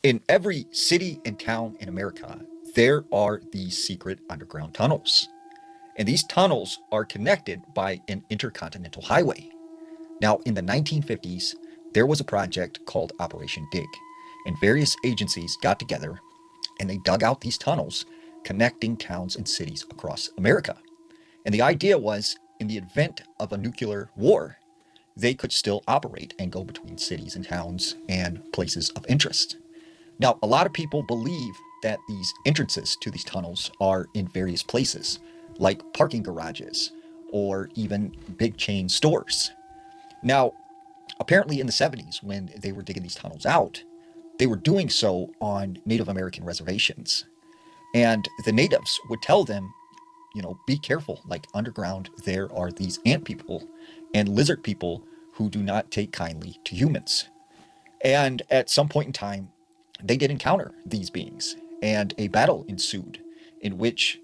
In every city and town in America, there are these secret underground tunnels. And these tunnels are connected by an intercontinental highway. Now, in the 1950s, there was a project called Operation Dig, and various agencies got together and they dug out these tunnels connecting towns and cities across America. And the idea was in the event of a nuclear war, they could still operate and go between cities and towns and places of interest. Now, a lot of people believe that these entrances to these tunnels are in various places, like parking garages or even big chain stores. Now, apparently in the 70s, when they were digging these tunnels out, they were doing so on Native American reservations. And the natives would tell them, be careful. Like underground, there are these ant people and lizard people who do not take kindly to humans. And at some point in time, they did encounter these beings, and a battle ensued in which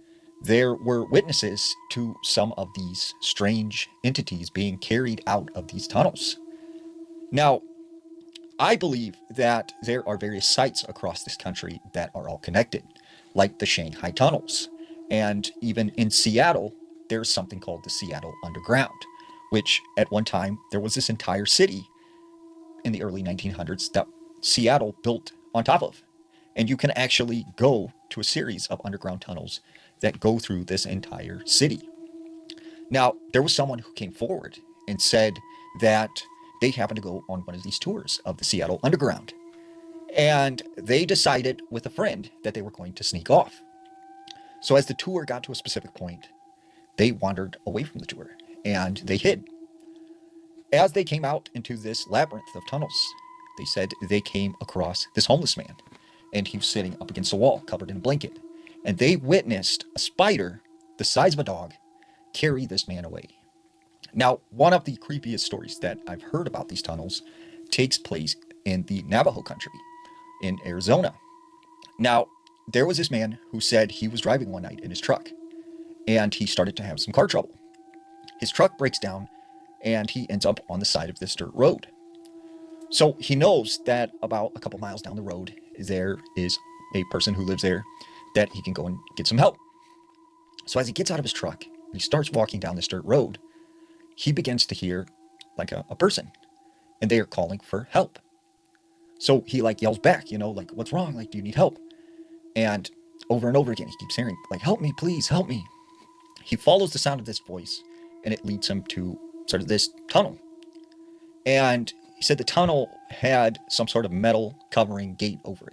there were witnesses to some of these strange entities being carried out of these tunnels. Now, I believe that there are various sites across this country that are all connected, like the Shanghai tunnels. And even in Seattle, there's something called the Seattle Underground, which at one time there was this entire city in the early 1900s that Seattle built on top of. And you can actually go to a series of underground tunnels that go through this entire city. Now, there was someone who came forward and said that they happened to go on one of these tours of the Seattle Underground. And they decided with a friend that they were going to sneak off. So, as the tour got to a specific point, they wandered away from the tour and they hid. As they came out into this labyrinth of tunnels, they said they came across this homeless man, and he was sitting up against a wall covered in a blanket. And they witnessed a spider the size of a dog carry this man away. Now, one of the creepiest stories that I've heard about these tunnels takes place in the Navajo country in Arizona. Now, there was this man who said he was driving one night in his truck and he started to have some car trouble. His truck breaks down and he ends up on the side of this dirt road. So he knows that about a couple miles down the road, there is a person who lives there that he can go and get some help. So as he gets out of his truck, he starts walking down this dirt road, he begins to hear like a person and they are calling for help. So he like yells back, like, what's wrong? Like, do you need help? And over again, he keeps hearing, like, help me, please, help me. He follows the sound of this voice and it leads him to sort of this tunnel. And he said the tunnel had some sort of metal covering gate over it.